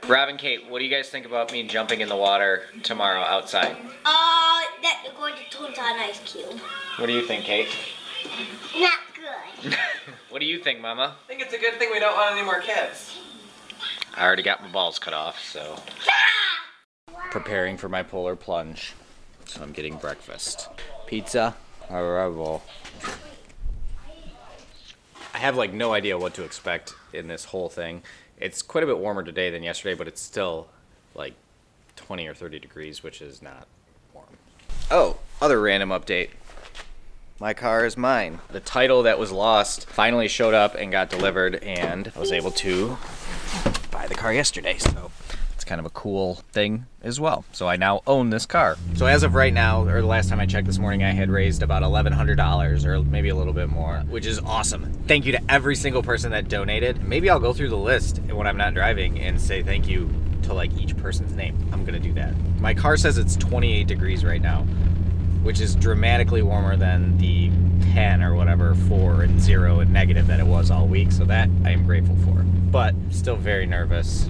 Rob and Kate, what do you guys think about me jumping in the water tomorrow outside? That you're going to turn to an ice cube. What do you think, Kate? Not good. What do you think, Mama? I think it's a good thing we don't want any more kids. I already got my balls cut off, so. Preparing for my Polar Plunge. So I'm getting breakfast. Pizza, arrival. I have like no idea what to expect in this whole thing. It's quite a bit warmer today than yesterday, but it's still like 20 or 30 degrees, which is not warm. Oh, other random update. My car is mine. The title that was lost finally showed up and got delivered, and I was able to buy the car yesterday, so it's kind of a cool thing as well. So I now own this car. So as of right now, or the last time I checked this morning, I had raised about $1,100 or maybe a little bit more, which is awesome. Thank you to every single person that donated. Maybe I'll go through the list when I'm not driving and say thank you to like each person's name. I'm gonna do that. My car says it's 28 degrees right now, which is dramatically warmer than the 10 or whatever, 4 and 0 and negative that it was all week. So that I am grateful for, but still very nervous.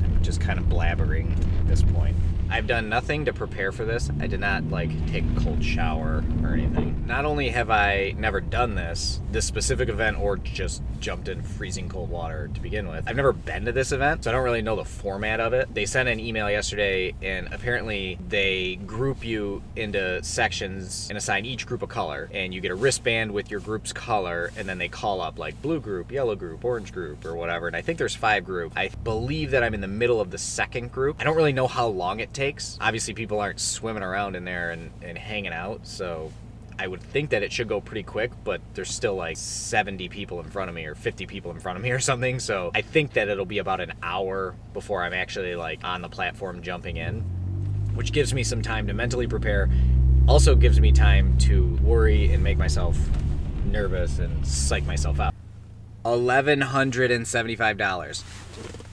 I'm just kind of blabbering at this point. I've done nothing to prepare for this. I did not like take a cold shower or anything. Not only have I never done this specific event or just jumped in freezing cold water to begin with, I've never been to this event, so I don't really know the format of it. They sent an email yesterday, and apparently they group you into sections and assign each group a color, and you get a wristband with your group's color, and then they call up like blue group, yellow group, orange group, or whatever, and I think there's 5 groups. I believe that I'm in the middle of the second group. I don't really know how long it takes. Obviously people aren't swimming around in there and hanging out, so I would think that it should go pretty quick, but there's still like 70 people in front of me or 50 people in front of me or something, so I think that it'll be about an hour before I'm actually like on the platform jumping in, which gives me some time to mentally prepare. Also gives me time to worry and make myself nervous and psych myself out. $1,175.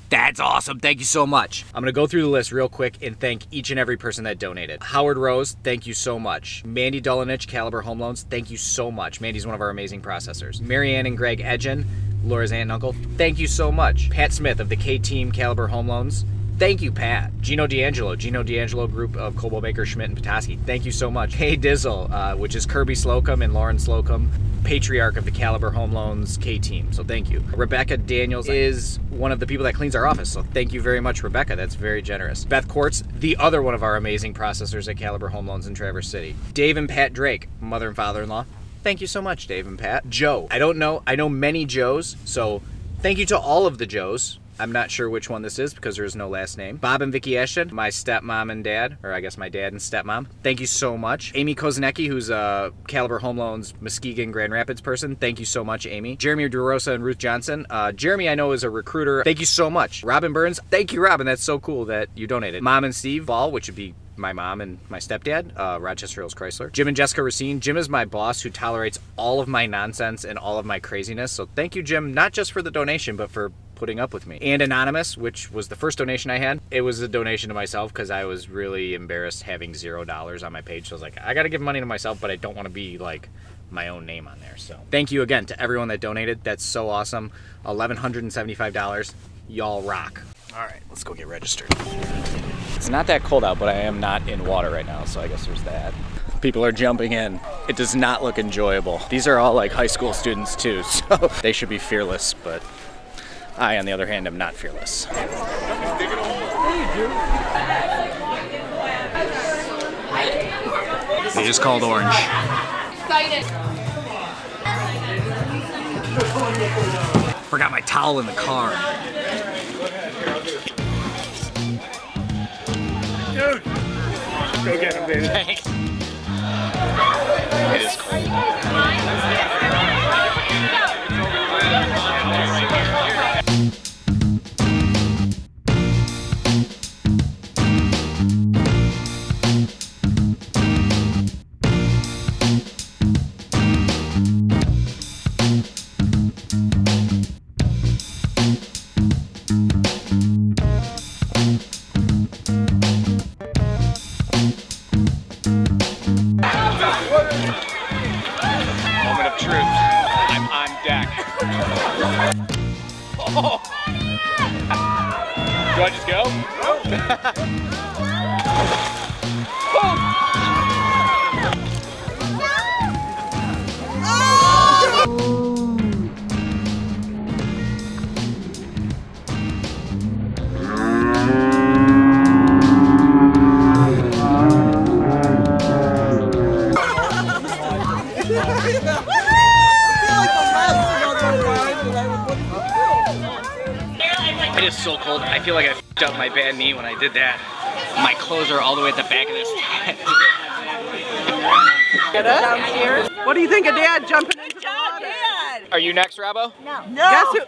That's awesome. Thank you so much. I'm gonna go through the list real quick and thank each and every person that donated. Howard Rose, thank you so much. Mandy Dolanich, Caliber Home Loans, thank you so much. Mandy's one of our amazing processors. Marianne and Greg Edgen, Laura's aunt and uncle, thank you so much. Pat Smith of the K-Team Caliber Home Loans, thank you, Pat. Gino D'Angelo Group of Cobo Baker, Schmidt, and Petoskey, thank you so much. Hey Dizzle, which is Kirby Slocum and Lauren Slocum, patriarch of the Caliber Home Loans K-Team, so thank you. Rebecca Daniels is one of the people that cleans our office, so thank you very much, Rebecca. That's very generous. Beth Quartz, the other one of our amazing processors at Caliber Home Loans in Traverse City. Dave and Pat Drake, mother and father-in-law. Thank you so much, Dave and Pat. Joe, I know many Joes, so thank you to all of the Joes. I'm not sure which one this is because there is no last name. Bob and Vicky Ashton, my stepmom and dad, or I guess my dad and stepmom. Thank you so much. Amy Koznecki, who's a Caliber Home Loans Muskegon Grand Rapids person. Thank you so much, Amy. Jeremy DeRosa and Ruth Johnson. Jeremy, I know, is a recruiter. Thank you so much. Robin Burns, thank you, Robin. That's so cool that you donated. Mom and Steve Ball, which would be my mom and my stepdad, Rochester Hills Chrysler. Jim and Jessica Racine. Jim is my boss who tolerates all of my nonsense and all of my craziness. So thank you, Jim, not just for the donation, but for putting up with me. And Anonymous, which was the first donation I had. It was a donation to myself because I was really embarrassed having $0 on my page. So I was like, I gotta give money to myself, but I don't want to be like my own name on there. So thank you again to everyone that donated. That's so awesome. $1,175. Y'all rock. All right, let's go get registered. It's not that cold out, but I am not in water right now, so I guess there's that. People are jumping in. It does not look enjoyable. These are all like high school students too, so they should be fearless, but I, on the other hand, am not fearless. They just called orange. Excited. Forgot my towel in the car. Dude! Go get him, baby. Thanks. It is cold. Moment of truth. I'm on deck. Oh. Do I just go? It is so cold. I feel like I f***ed up my bad knee when I did that. My clothes are all the way at the back of this tent. Get it? Downstairs. What do you think of Dad jumping into the water? Dad. Are you next, Robbo? No.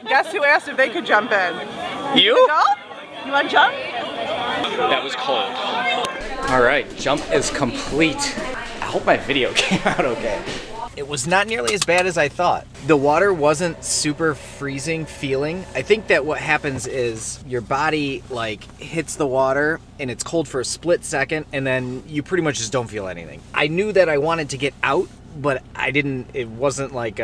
Guess who asked if they could jump in? You? Go? You want to jump? That was cold. All right, jump is complete. I hope my video came out okay. It was not nearly as bad as I thought. The water wasn't super freezing feeling. I think that what happens is your body like hits the water and it's cold for a split second and then you pretty much just don't feel anything. I knew that I wanted to get out, but I didn't, it wasn't like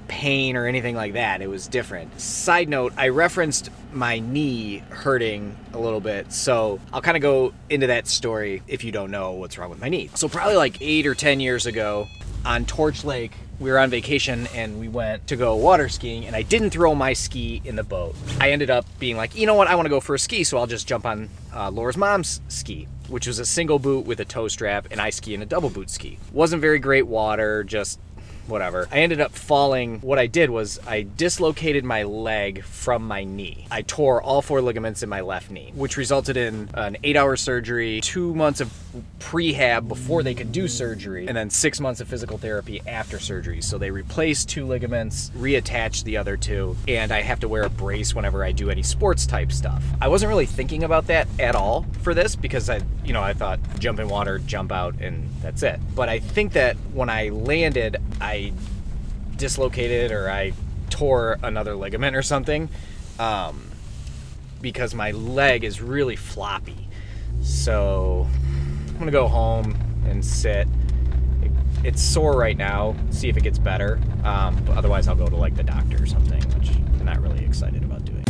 pain or anything like that. It was different. Side note, I referenced my knee hurting a little bit, so I'll kind of go into that story if you don't know what's wrong with my knee. So probably like 8 or 10 years ago, on Torch Lake, we were on vacation and we went to go water skiing and I didn't throw my ski in the boat. I ended up being like, you know what, I want to go for a ski, so I'll just jump on Laura's mom's ski, which was a single boot with a toe strap, and I ski in a double boot ski. Wasn't very great water, just whatever. I ended up falling. What I did was I dislocated my leg from my knee. I tore all 4 ligaments in my left knee, which resulted in an 8-hour surgery, 2 months of prehab before they could do surgery, and then 6 months of physical therapy after surgery. So they replaced 2 ligaments, reattached the other 2, and I have to wear a brace whenever I do any sports type stuff. I wasn't really thinking about that at all for this because I thought jump in water, jump out, and that's it. But I think that when I landed, I dislocated or I tore another ligament or something because my leg is really floppy. So I'm gonna go home and sit. It's sore right now, see if it gets better, but otherwise I'll go to like the doctor or something, which I'm not really excited about doing.